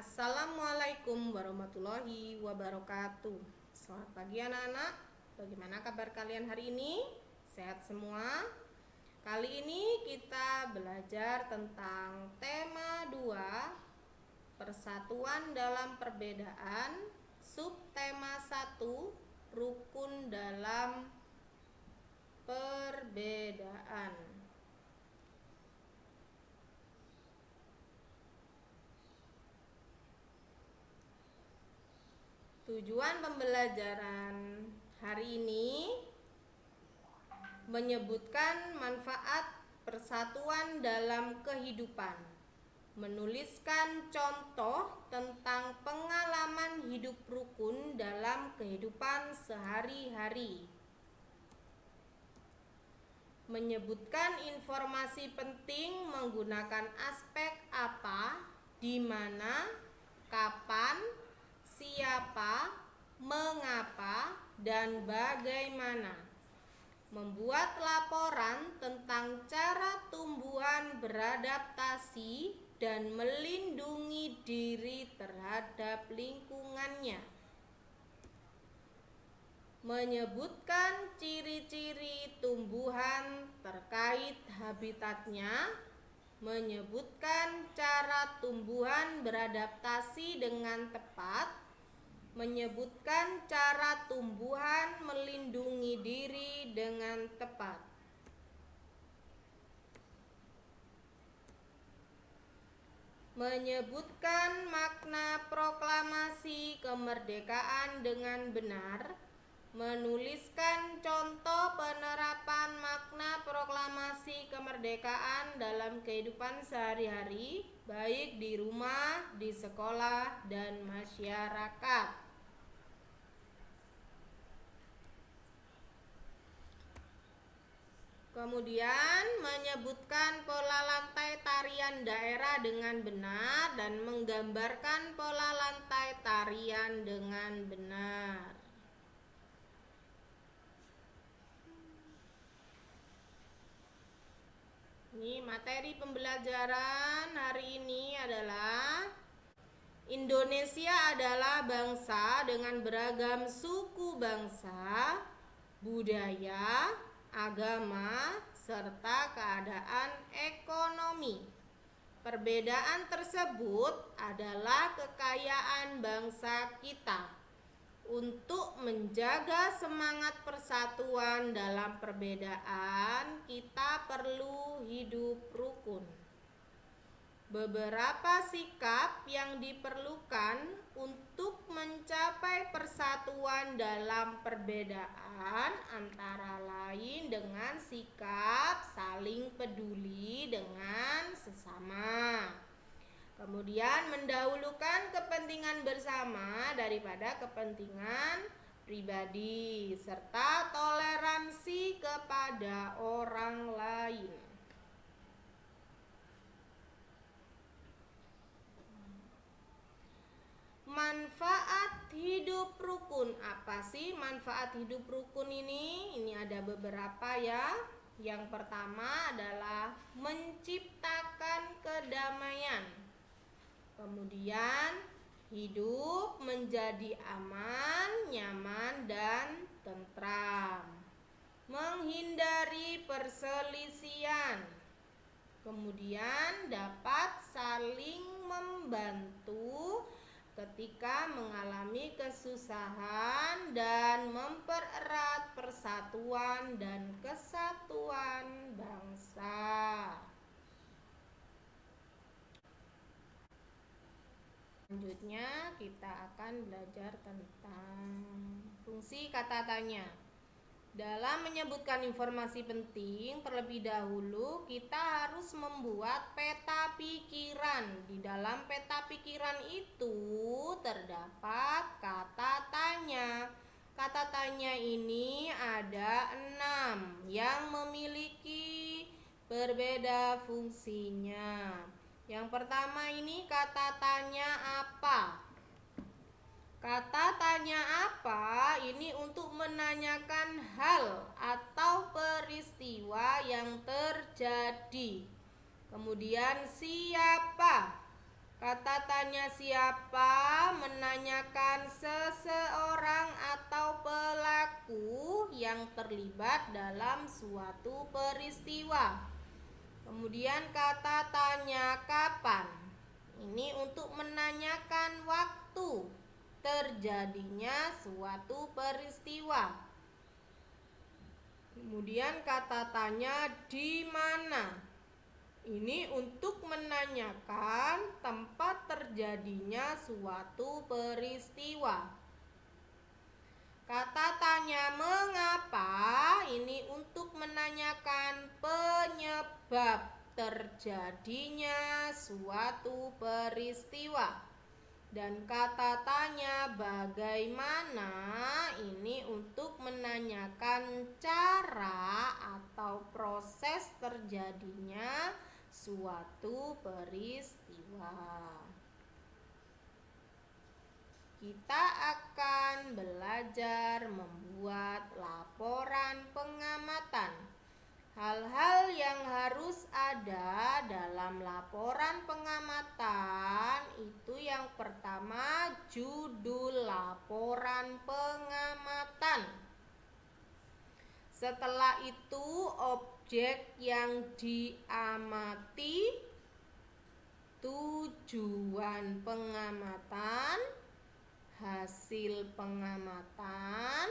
Assalamualaikum warahmatullahi wabarakatuh. Selamat pagi anak-anak. Bagaimana kabar kalian hari ini? Sehat semua? Kali ini kita belajar tentang tema 2, persatuan dalam perbedaan, subtema 1, rukun dalam perbedaan. Tujuan pembelajaran hari ini menyebutkan manfaat persatuan dalam kehidupan, menuliskan contoh tentang pengalaman hidup rukun dalam kehidupan sehari-hari, menyebutkan informasi penting menggunakan aspek apa, di mana, kapan, siapa, mengapa, dan bagaimana. Membuat laporan tentang cara tumbuhan beradaptasi dan melindungi diri terhadap lingkungannya. Menyebutkan ciri-ciri tumbuhan terkait habitatnya, menyebutkan cara tumbuhan beradaptasi dengan tepat, menyebutkan cara tumbuhan melindungi diri dengan tepat. Menyebutkan makna proklamasi kemerdekaan dengan benar, menuliskan contoh penerapan makna proklamasi kemerdekaan dalam kehidupan sehari-hari, baik di rumah, di sekolah, dan masyarakat. Kemudian menyebutkan pola lantai tarian daerah dengan benar dan menggambarkan pola lantai tarian dengan benar. Ini materi pembelajaran hari ini adalah Indonesia adalah bangsa dengan beragam suku bangsa, budaya, agama, serta keadaan ekonomi. Perbedaan tersebut adalah kekayaan bangsa kita. Untuk menjaga semangat persatuan dalam perbedaan, kita perlu hidup rukun. Beberapa sikap yang diperlukan untuk mencapai persatuan dalam perbedaan antara lain dengan sikap saling peduli dengan sesama. Kemudian mendahulukan kepentingan bersama daripada kepentingan pribadi, serta toleransi kepada orang lain. Manfaat hidup rukun. Apa sih manfaat hidup rukun ini? Ini ada beberapa ya. Yang pertama adalah menciptakan kedamaian. Kemudian hidup menjadi aman, nyaman, dan tentram. Menghindari perselisihan. Kemudian dapat saling membantu ketika mengalami kesusahan dan mempererat persatuan dan kesatuan bangsa. Selanjutnya kita akan belajar tentang fungsi kata tanya. Dalam menyebutkan informasi penting, terlebih dahulu kita harus membuat peta pikiran. Di dalam peta pikiran itu terdapat kata tanya. Kata tanya ini ada 6 yang memiliki berbeda fungsinya. Yang pertama ini kata tanya apa? Kata tanya apa ini untuk menanyakan hal atau peristiwa yang terjadi. Kemudian siapa? Kata tanya siapa menanyakan seseorang atau pelaku yang terlibat dalam suatu peristiwa. Kemudian kata tanya kapan. Ini untuk menanyakan waktu terjadinya suatu peristiwa. Kemudian kata tanya di mana. Ini untuk menanyakan tempat terjadinya suatu peristiwa. Kata tanya mengapa. Ini untuk menanyakan penyebab terjadinya suatu peristiwa. Dan kata tanya bagaimana. Ini untuk menanyakan cara atau proses terjadinya suatu peristiwa. Kita akan belajar membuat laporan pengamatan. Hal-hal yang harus ada dalam laporan pengamatan itu yang pertama, judul laporan pengamatan. Setelah itu objek yang diamati, tujuan pengamatan, hasil pengamatan,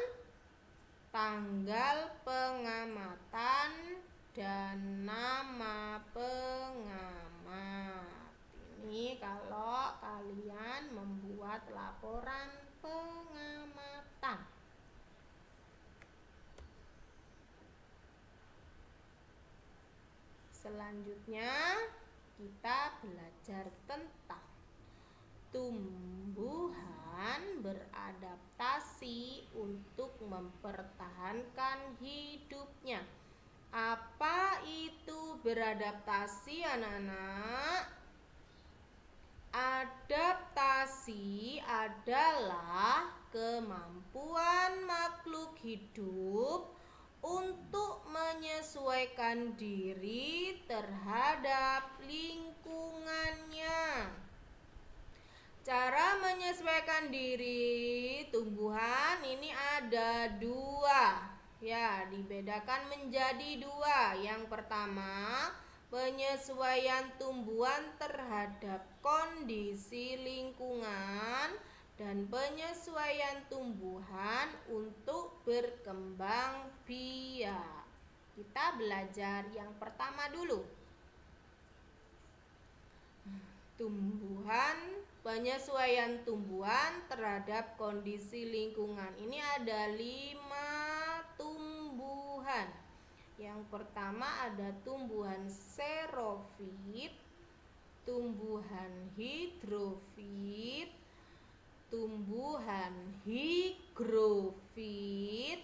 tanggal pengamatan, dan nama pengamat. Ini kalau kalian membuat laporan pengamatan. Selanjutnya kita belajar tentang tumbuhan beradaptasi untuk mempertahankan hidupnya. Apa itu beradaptasi, anak-anak? Adaptasi adalah kemampuan makhluk hidup untuk menyesuaikan diri terhadap lingkungannya. Cara menyesuaikan diri tumbuhan ini ada dua, ya, dibedakan menjadi dua. Yang pertama, penyesuaian tumbuhan terhadap kondisi lingkungan, dan penyesuaian tumbuhan untuk berkembang biak. Kita belajar yang pertama dulu. Penyesuaian tumbuhan terhadap kondisi lingkungan. Ini ada 5 tumbuhan. Yang pertama ada tumbuhan xerofit, tumbuhan hidrofit, tumbuhan higrofit.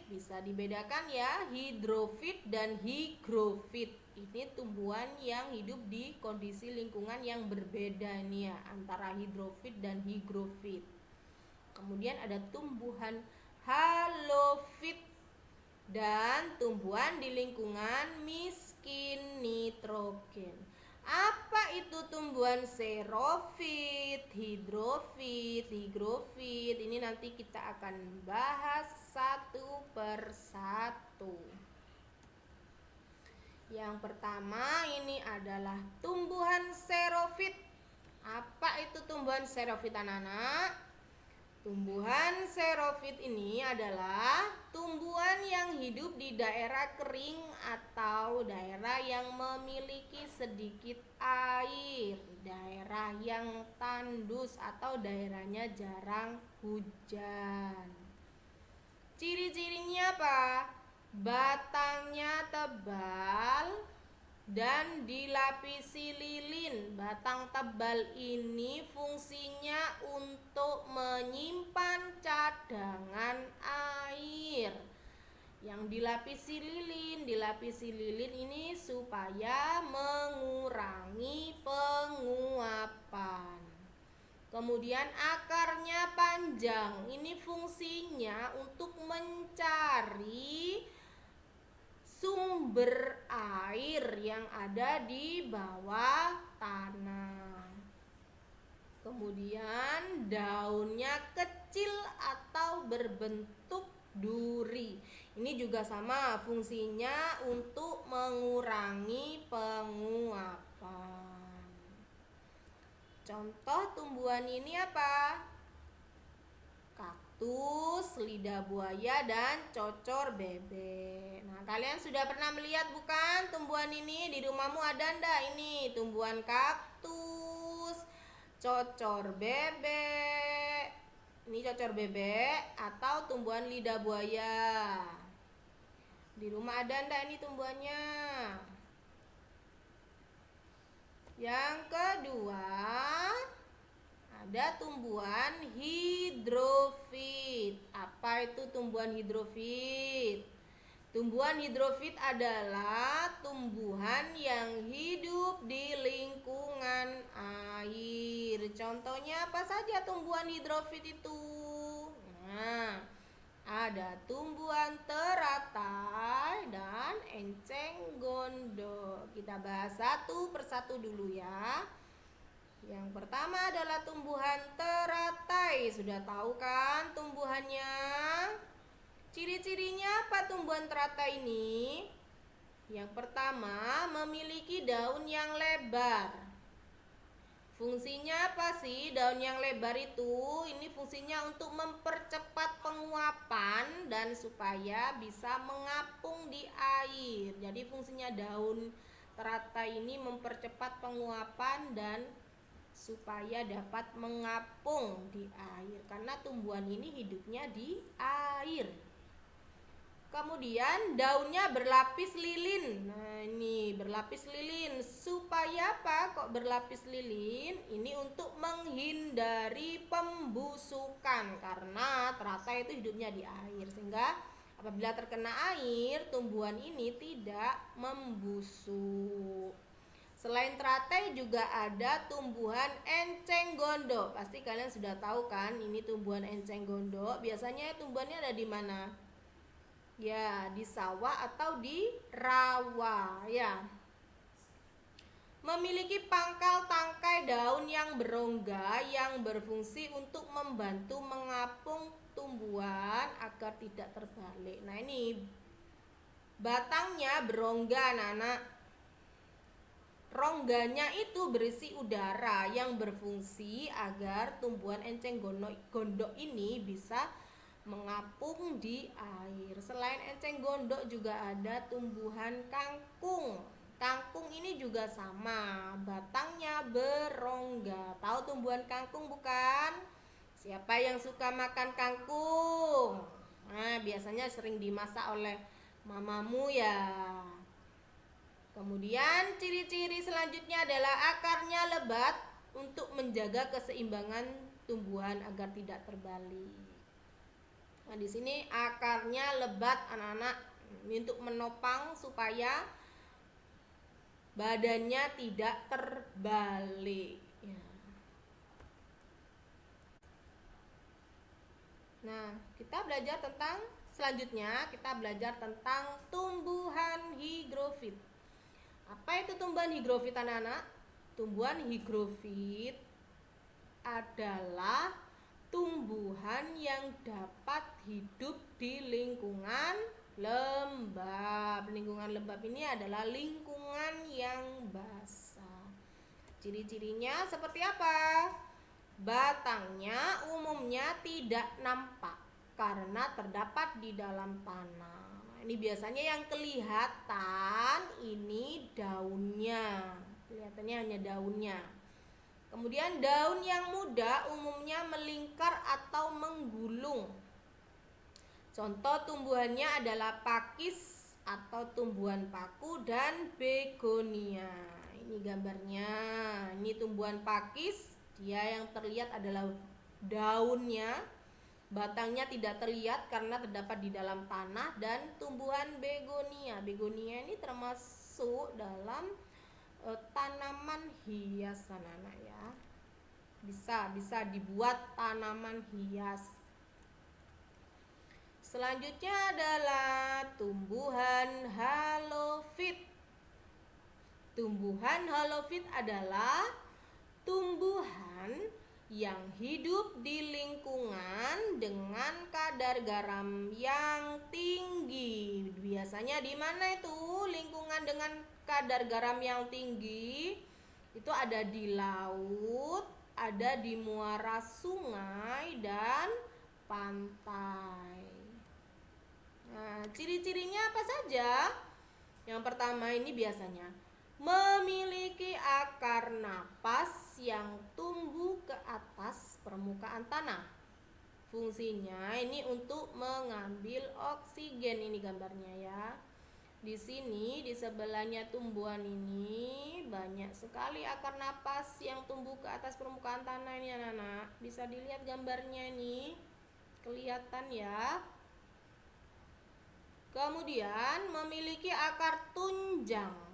Bisa dibedakan ya, hidrofit dan higrofit. Ini tumbuhan yang hidup di kondisi lingkungan yang berbeda nih ya, antara hidrofit dan higrofit. Kemudian ada tumbuhan halofit dan tumbuhan di lingkungan miskin nitrogen. Apa itu tumbuhan xerofit, hidrofit, higrofit? Ini nanti kita akan bahas satu persatu. Yang pertama ini adalah tumbuhan xerofit. Apa itu tumbuhan xerofit, anak-anak? Tumbuhan xerofit ini adalah tumbuhan yang hidup di daerah kering atau daerah yang memiliki sedikit air, daerah yang tandus atau daerahnya jarang hujan. Ciri-cirinya apa? Batangnya tebal dan dilapisi lilin. Batang tebal ini fungsinya untuk menyimpan cadangan air. Yang dilapisi lilin ini supaya mengurangi penguapan. Kemudian akarnya panjang. Ini fungsinya untuk mencari sumber air yang ada di bawah tanah. Kemudian daunnya kecil atau berbentuk duri. Ini juga sama, fungsinya untuk mengurangi penguapan. Contoh tumbuhan ini apa? Kaktus, lidah buaya, dan cocor bebek. Nah, kalian sudah pernah melihat bukan tumbuhan ini? Di rumahmu ada ndak ini tumbuhan kaktus, cocor bebek? Ini cocor bebek atau tumbuhan lidah buaya? Di rumah ada ndak ini tumbuhannya? Yang kedua, ada tumbuhan hidrofit. Apa itu tumbuhan hidrofit? Tumbuhan hidrofit adalah tumbuhan yang hidup di lingkungan air. Contohnya apa saja tumbuhan hidrofit itu? Nah, ada tumbuhan teratai dan enceng gondok. Kita bahas satu persatu dulu ya. Yang pertama adalah tumbuhan teratai. Sudah tahu kan tumbuhannya? Ciri-cirinya apa tumbuhan teratai ini? Yang pertama, memiliki daun yang lebar. Fungsinya apa sih daun yang lebar itu? Ini fungsinya untuk mempercepat penguapan dan supaya bisa mengapung di air. Jadi fungsinya daun teratai ini mempercepat penguapan dan supaya dapat mengapung di air, karena tumbuhan ini hidupnya di air. Kemudian daunnya berlapis lilin. Nah, ini berlapis lilin. Supaya apa kok berlapis lilin? Ini untuk menghindari pembusukan, karena teratai itu hidupnya di air, sehingga apabila terkena air, tumbuhan ini tidak membusuk. Selain teratai juga ada tumbuhan enceng gondok. Pasti kalian sudah tahu kan, ini tumbuhan enceng gondok. Biasanya tumbuhannya ada di mana? Ya, di sawah atau di rawa ya. Memiliki pangkal tangkai daun yang berongga yang berfungsi untuk membantu mengapung tumbuhan agar tidak terbalik. Nah, ini batangnya berongga, anak-anak. Rongganya itu berisi udara yang berfungsi agar tumbuhan enceng gondok ini bisa mengapung di air. Selain enceng gondok juga ada tumbuhan kangkung. Kangkung ini juga sama, batangnya berongga. Tahu tumbuhan kangkung bukan? Siapa yang suka makan kangkung? Nah, biasanya sering dimasak oleh mamamu ya. Kemudian ciri-ciri selanjutnya adalah akarnya lebat untuk menjaga keseimbangan tumbuhan agar tidak terbalik. Nah, di sini akarnya lebat, anak-anak, untuk menopang supaya badannya tidak terbalik. Ya. Nah, kita belajar tentang selanjutnya kita belajar tentang tumbuhan higrofit. Apa itu tumbuhan higrofit, anak-anak? Tumbuhan higrofit adalah tumbuhan yang dapat hidup di lingkungan lembab. Lingkungan lembab ini adalah lingkungan yang basah. Ciri-cirinya seperti apa? Batangnya umumnya tidak nampak karena terdapat di dalam tanah. Ini biasanya yang kelihatan ini daunnya. Kelihatannya hanya daunnya. Kemudian daun yang muda umumnya melingkar atau menggulung. Contoh tumbuhannya adalah pakis atau tumbuhan paku dan begonia. Ini gambarnya. Ini tumbuhan pakis. Dia yang terlihat adalah daunnya. Batangnya tidak terlihat karena terdapat di dalam tanah. Dan tumbuhan begonia. Begonia ini termasuk dalam tanaman hias, anak-anak ya. Bisa dibuat tanaman hias. Selanjutnya adalah tumbuhan halofit. Tumbuhan halofit adalah tumbuhan yang hidup di lingkungan dengan kadar garam yang tinggi. Biasanya di mana itu lingkungan dengan kadar garam yang tinggi? Itu ada di laut, ada di muara sungai dan pantai. Nah, ciri-cirinya apa saja? Yang pertama ini biasanya memiliki akar napas yang tumbuh ke atas permukaan tanah. Fungsinya ini untuk mengambil oksigen, ini gambarnya ya. Di sini di sebelahnya tumbuhan ini banyak sekali akar napas yang tumbuh ke atas permukaan tanah ini anak-anak. Bisa dilihat gambarnya nih. Kelihatan ya. Kemudian memiliki akar tunjang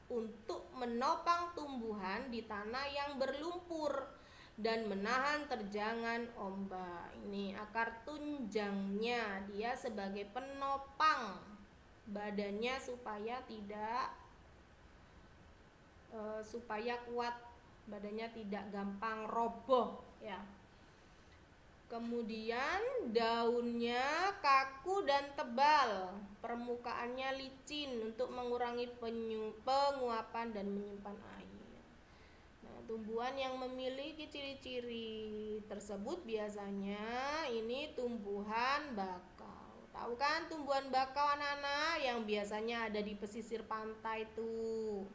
untuk menopang tumbuhan di tanah yang berlumpur dan menahan terjangan ombak. Ini akar tunjangnya, dia sebagai penopang badannya supaya kuat, badannya tidak gampang roboh ya. Kemudian daunnya kaku dan tebal, permukaannya licin untuk mengurangi penguapan dan menyimpan air. Nah, tumbuhan yang memiliki ciri-ciri tersebut biasanya ini tumbuhan bakau. Tahu kan tumbuhan bakau anak-anak yang biasanya ada di pesisir pantai tuh.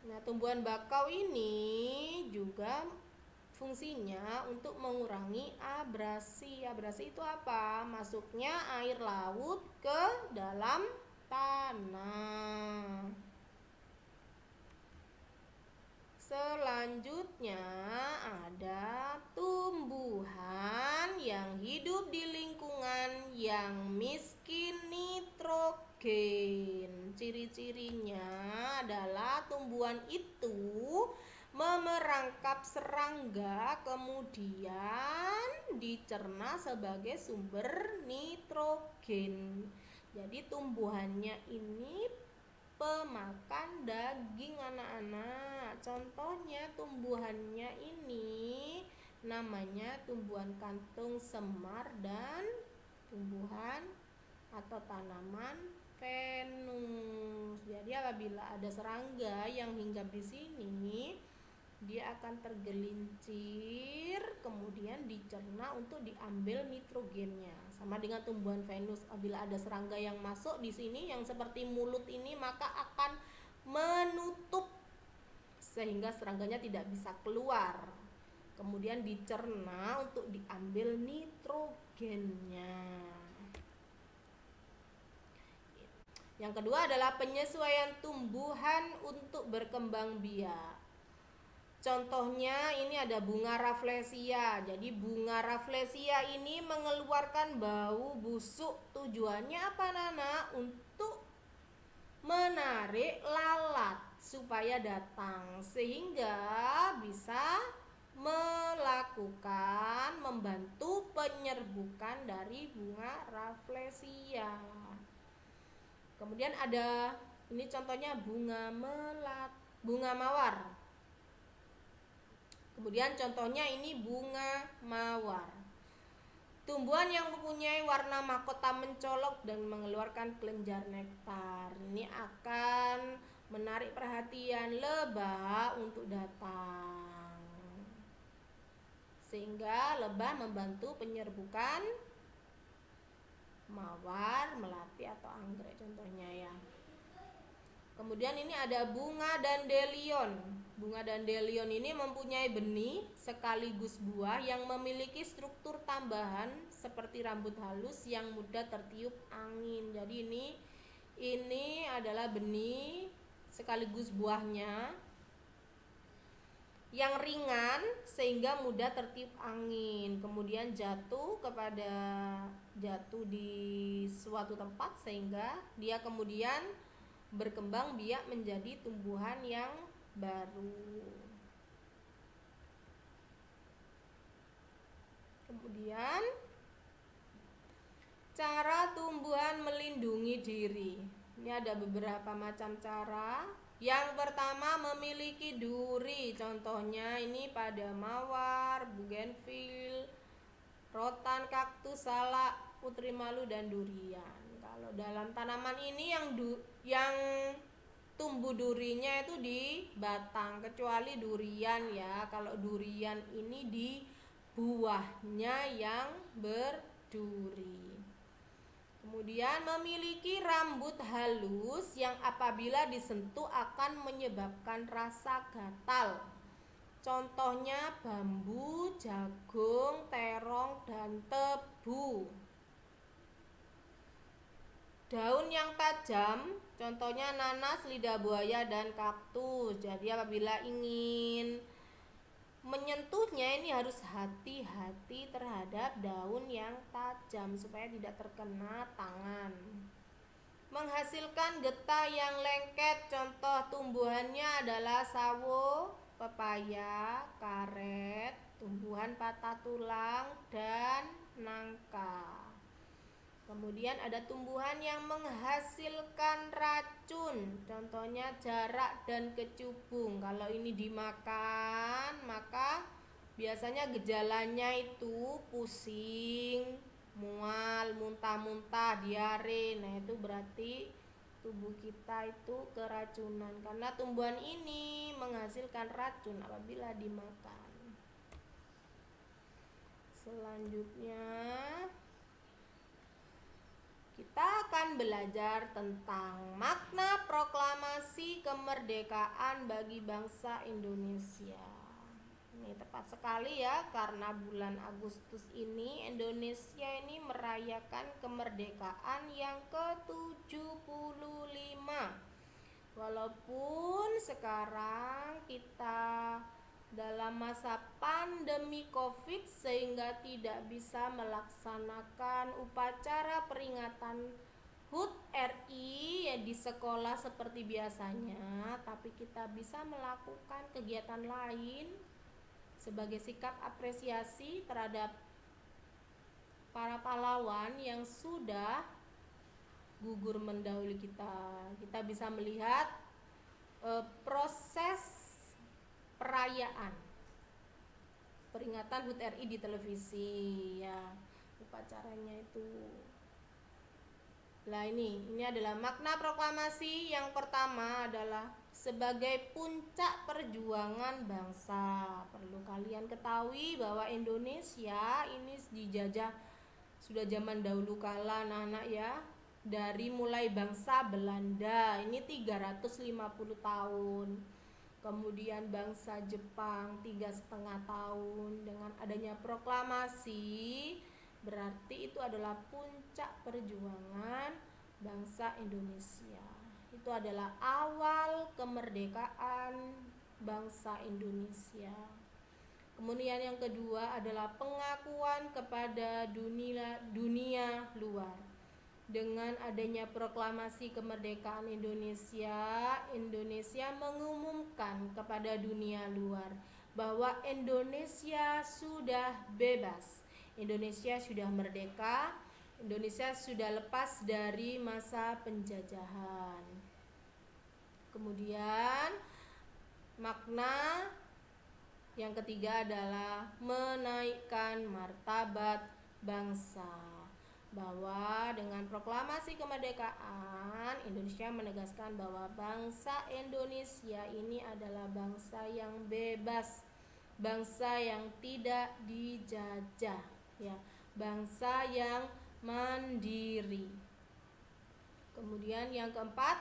Nah, tumbuhan bakau ini juga fungsinya untuk mengurangi abrasi. Abrasi itu apa? Masuknya air laut ke dalam tanah. Selanjutnya ada tumbuhan yang hidup di lingkungan yang miskin nitrogen. Ciri-cirinya adalah tumbuhan itu memerangkap serangga kemudian dicerna sebagai sumber nitrogen. Jadi tumbuhannya ini pemakan daging anak-anak. Contohnya tumbuhannya ini namanya tumbuhan kantung semar dan tumbuhan atau tanaman Venus. Jadi apabila ada serangga yang hinggap di sini, dia akan tergelincir kemudian dicerna untuk diambil nitrogennya. Sama dengan tumbuhan Venus, apabila ada serangga yang masuk di sini yang seperti mulut ini, maka akan menutup sehingga serangganya tidak bisa keluar. Kemudian dicerna untuk diambil nitrogennya. Yang kedua adalah penyesuaian tumbuhan untuk berkembang biak. Contohnya ini ada bunga rafflesia. Jadi bunga rafflesia ini mengeluarkan bau busuk. Tujuannya apa Nana? Untuk menarik lalat supaya datang, sehingga bisa membantu penyerbukan dari bunga rafflesia. Kemudian ada ini contohnya bunga mawar. Kemudian contohnya ini bunga mawar. Tumbuhan yang mempunyai warna mahkota mencolok dan mengeluarkan kelenjar nektar. Ini akan menarik perhatian lebah untuk datang. Sehingga lebah membantu penyerbukan mawar, melati atau anggrek contohnya ya. Kemudian ini ada bunga dandelion. Bunga dandelion ini mempunyai benih sekaligus buah yang memiliki struktur tambahan seperti rambut halus yang mudah tertiup angin. Jadi ini adalah benih sekaligus buahnya yang ringan sehingga mudah tertiup angin. Kemudian jatuh di suatu tempat sehingga dia kemudian berkembang biak menjadi tumbuhan yang baru. Kemudian cara tumbuhan melindungi diri. Ini ada beberapa macam cara Yang pertama memiliki duri, contohnya ini pada mawar, bugenvil, rotan, kaktus, salak, putri malu dan durian. Kalau dalam tanaman ini yang tumbuh durinya itu di batang, kecuali durian ya. Kalau durian ini di buahnya yang berduri. Kemudian memiliki rambut halus yang apabila disentuh akan menyebabkan rasa gatal. Contohnya bambu, jagung, terong, dan tebu. Daun yang tajam, contohnya nanas, lidah buaya, dan kaktus. Jadi apabila ingin menyentuhnya ini harus hati-hati terhadap daun yang tajam supaya tidak terkena tangan. Menghasilkan getah yang lengket, contoh tumbuhannya adalah sawo, pepaya, karet, tumbuhan patah tulang, dan nangka. Kemudian ada tumbuhan yang menghasilkan racun, contohnya jarak dan kecubung. Kalau ini dimakan, maka biasanya gejalanya itu pusing, mual, muntah-muntah, diare. Nah, itu berarti tubuh kita itu keracunan karena tumbuhan ini menghasilkan racun apabila dimakan. Selanjutnya kita akan belajar tentang makna proklamasi kemerdekaan bagi bangsa Indonesia. Ini tepat sekali ya, karena bulan Agustus ini Indonesia ini merayakan kemerdekaan yang ke-75. Walaupun sekarang kita dalam masa pandemi COVID sehingga tidak bisa melaksanakan upacara peringatan HUT RI ya di sekolah seperti biasanya, tapi kita bisa melakukan kegiatan lain sebagai sikap apresiasi terhadap para pahlawan yang sudah gugur mendahului kita. Kita bisa melihat proses perayaan peringatan HUT RI di televisi ya, upacaranya itu. Nah, ini adalah makna proklamasi. Yang pertama adalah sebagai puncak perjuangan bangsa. Perlu kalian ketahui bahwa Indonesia ini dijajah sudah zaman dahulu kala, anak-anak ya, dari mulai bangsa Belanda ini 350 tahun. Kemudian bangsa Jepang 3,5 tahun. Dengan adanya proklamasi berarti itu adalah puncak perjuangan bangsa Indonesia. Itu adalah awal kemerdekaan bangsa Indonesia. Kemudian yang kedua adalah pengakuan kepada dunia luar. Dengan adanya proklamasi kemerdekaan Indonesia, Indonesia mengumumkan kepada dunia luar bahwa Indonesia sudah bebas, Indonesia sudah merdeka, Indonesia sudah lepas dari masa penjajahan. Kemudian makna yang ketiga adalah menaikkan martabat bangsa. Bahwa dengan proklamasi kemerdekaan Indonesia menegaskan bahwa bangsa Indonesia ini adalah bangsa yang bebas, bangsa yang tidak dijajah ya, bangsa yang mandiri. Kemudian yang keempat,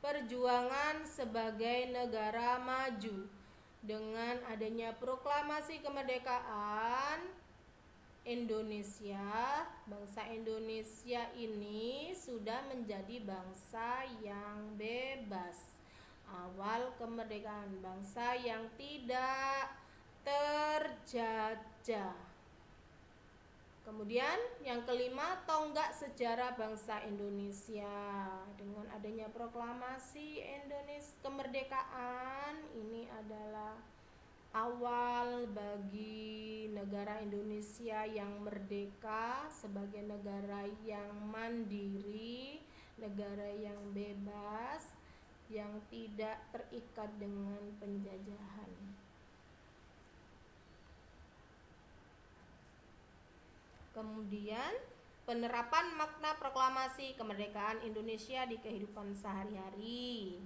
perjuangan sebagai negara maju. Dengan adanya proklamasi kemerdekaan Indonesia, bangsa Indonesia ini sudah menjadi bangsa yang bebas. Awal kemerdekaan, bangsa yang tidak terjajah. Kemudian yang kelima, tonggak sejarah bangsa Indonesia. Dengan adanya proklamasi Indonesia kemerdekaan, ini adalah awal bagi negara Indonesia yang merdeka sebagai negara yang mandiri, negara yang bebas, yang tidak terikat dengan penjajahan. Kemudian penerapan makna proklamasi kemerdekaan Indonesia di kehidupan sehari-hari.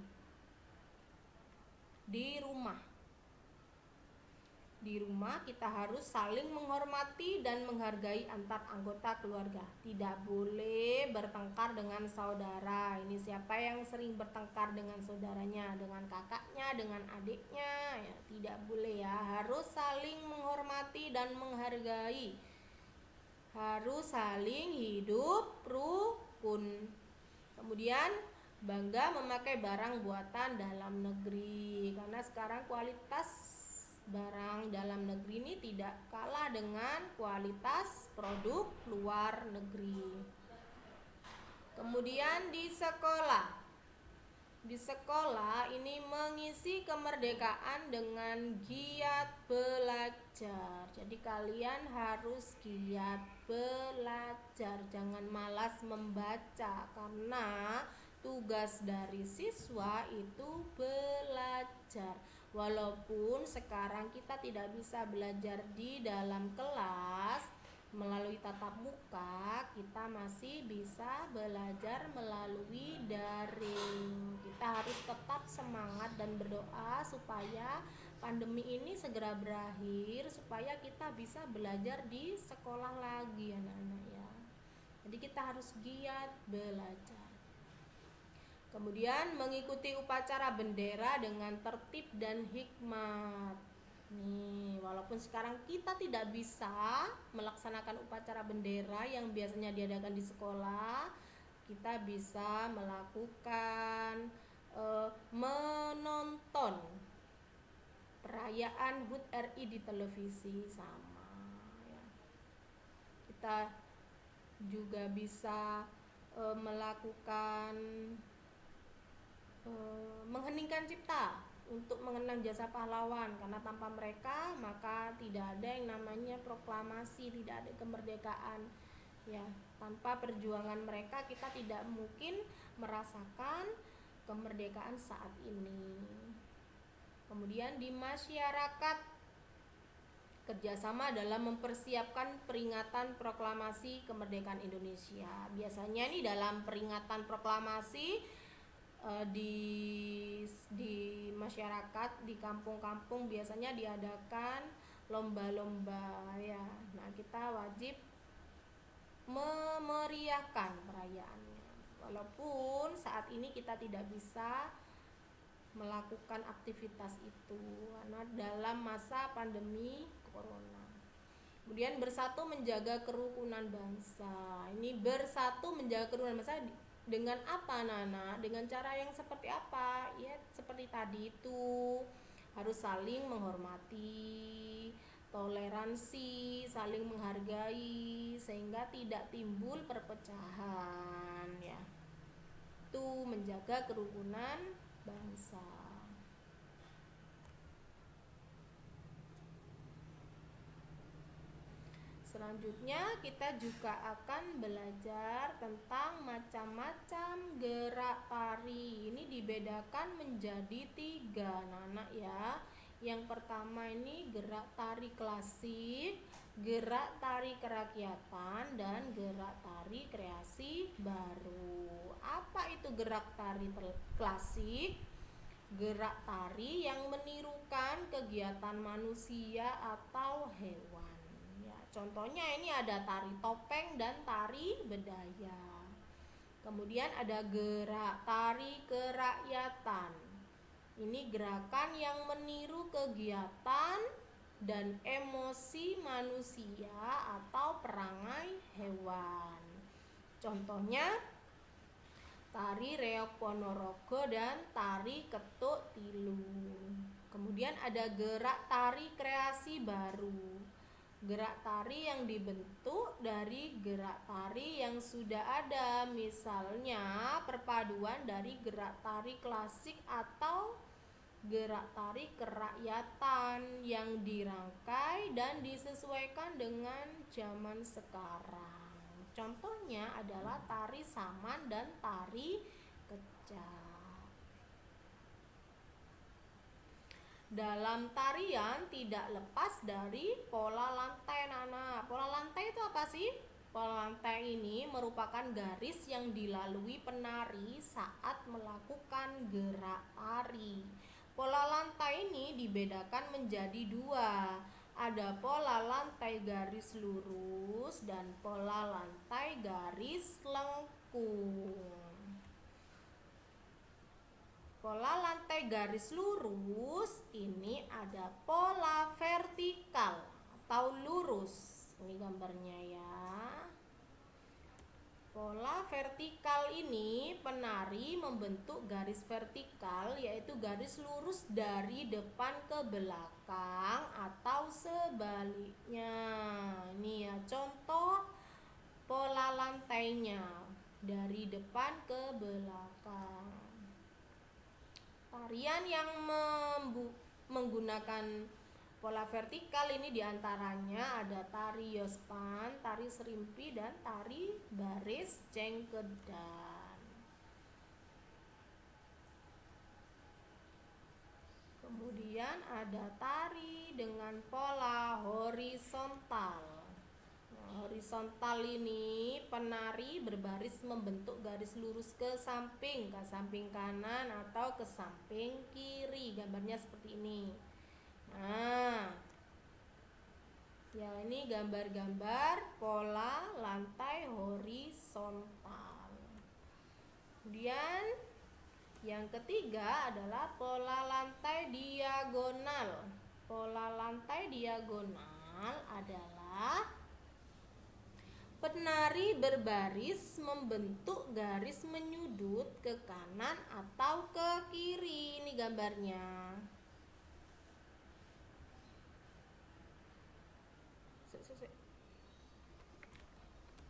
Di rumah kita harus saling menghormati dan menghargai antar anggota keluarga. Tidak boleh bertengkar dengan saudara. Ini siapa yang sering bertengkar dengan saudaranya, dengan kakaknya, dengan adiknya, ya tidak boleh ya. Harus saling menghormati dan menghargai. Harus saling hidup rukun. Kemudian bangga memakai barang buatan dalam negeri, karena sekarang kualitas barang dalam negeri ini tidak kalah dengan kualitas produk luar negeri. Kemudian di sekolah ini mengisi kemerdekaan dengan giat belajar. Jadi kalian harus giat belajar, jangan malas membaca, karena tugas dari siswa itu belajar. Walaupun sekarang kita tidak bisa belajar di dalam kelas melalui tatap muka, kita masih bisa belajar melalui daring. Kita harus tetap semangat dan berdoa supaya pandemi ini segera berakhir, supaya kita bisa belajar di sekolah lagi anak-anak ya. Jadi kita harus giat belajar. Kemudian mengikuti upacara bendera dengan tertib dan hikmat. Nih, walaupun sekarang kita tidak bisa melaksanakan upacara bendera yang biasanya diadakan di sekolah, kita bisa melakukan menonton perayaan HUT RI di televisi sama ya. Kita juga bisa melakukan mengheningkan cipta untuk mengenang jasa pahlawan, karena tanpa mereka maka tidak ada yang namanya proklamasi, tidak ada kemerdekaan ya. Tanpa perjuangan mereka kita tidak mungkin merasakan kemerdekaan saat ini. Kemudian di masyarakat, kerjasama dalam mempersiapkan peringatan proklamasi kemerdekaan Indonesia. Biasanya nih dalam peringatan proklamasi di masyarakat, di kampung-kampung biasanya diadakan lomba-lomba ya. Nah, kita wajib memeriahkan perayaannya. Walaupun saat ini kita tidak bisa melakukan aktivitas itu karena dalam masa pandemi corona. Kemudian bersatu menjaga kerukunan bangsa. Ini bersatu menjaga kerukunan bangsa dengan apa Nana? Dengan cara yang seperti apa? Ya seperti tadi itu, harus saling menghormati, toleransi, saling menghargai sehingga tidak timbul perpecahan ya. Itu menjaga kerukunan bangsa. Selanjutnya kita juga akan belajar tentang macam-macam gerak tari. Ini dibedakan menjadi 3 anak ya. Yang pertama ini gerak tari klasik, gerak tari kerakyatan, dan gerak tari kreasi baru. Apa itu gerak tari klasik? Gerak tari yang menirukan kegiatan manusia atau hewan. Contohnya ini ada tari topeng dan tari bedaya. Kemudian ada gerak tari kerakyatan. Ini gerakan yang meniru kegiatan dan emosi manusia atau perangai hewan. Contohnya tari reok ponorogo dan tari ketuk tilu. Kemudian ada gerak tari kreasi baru. Gerak tari yang dibentuk dari gerak tari yang sudah ada, misalnya perpaduan dari gerak tari klasik atau gerak tari kerakyatan yang dirangkai dan disesuaikan dengan zaman sekarang. Contohnya adalah tari saman dan tari kecak. Dalam tarian tidak lepas dari pola lantai, Nana. Pola lantai itu apa sih? Pola lantai ini merupakan garis yang dilalui penari saat melakukan gerak tari. Pola lantai ini dibedakan menjadi dua. Ada pola lantai garis lurus dan pola lantai garis lengkung. Pola lantai garis lurus ini ada pola vertikal atau lurus. Ini gambarnya ya. Pola vertikal ini penari membentuk garis vertikal, yaitu garis lurus dari depan ke belakang atau sebaliknya. Ini ya contoh pola lantainya, dari depan ke belakang. Tarian yang menggunakan pola vertikal ini diantaranya ada tari yospan, tari serimpi, dan tari baris cengkedan. Kemudian ada tari dengan pola horizontal. Horizontal ini penari berbaris membentuk garis lurus ke samping kanan atau ke samping kiri. Gambarnya seperti ini. Nah, ya ini gambar-gambar pola lantai horizontal. Kemudian yang ketiga adalah pola lantai diagonal. Pola lantai diagonal adalah penari berbaris membentuk garis menyudut ke kanan atau ke kiri. Ini gambarnya.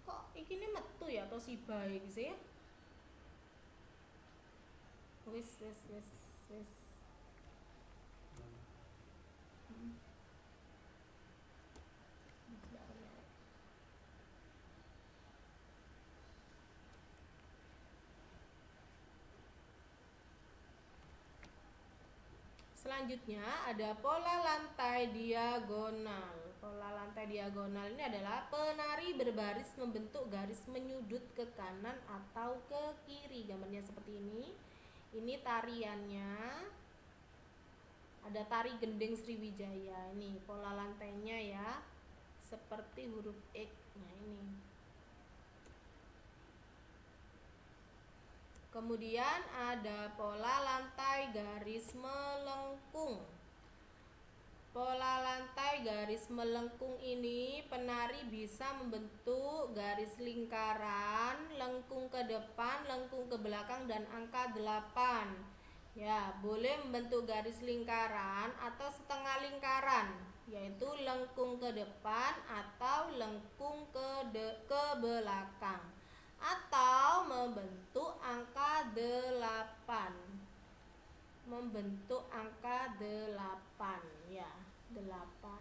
Kok ini metu ya atau si baik sih? Wis. Selanjutnya ada pola lantai diagonal. Pola lantai diagonal ini adalah penari berbaris membentuk garis menyudut ke kanan atau ke kiri. Gambarnya seperti ini. Ini tariannya. Ada tari gending Sriwijaya. Ini pola lantainya ya. Seperti huruf X. Nah, ini. Kemudian ada pola lantai garis melengkung. Pola lantai garis melengkung ini penari bisa membentuk garis lingkaran, lengkung ke depan, lengkung ke belakang, dan angka 8. Ya, boleh membentuk garis lingkaran atau setengah lingkaran, yaitu lengkung ke depan atau lengkung ke belakang, atau membentuk angka 8. Membentuk angka 8 ya, 8.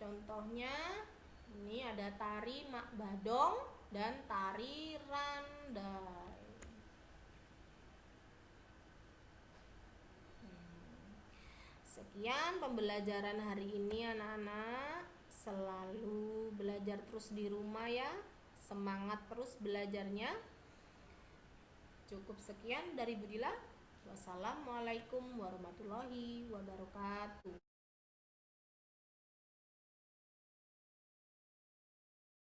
Contohnya ini ada tari mak badong dan tari randai. Sekian pembelajaran hari ini anak-anak. Selalu belajar terus di rumah ya. Semangat terus belajarnya. Cukup sekian dari Budila. Wassalamualaikum warahmatullahi wabarakatuh.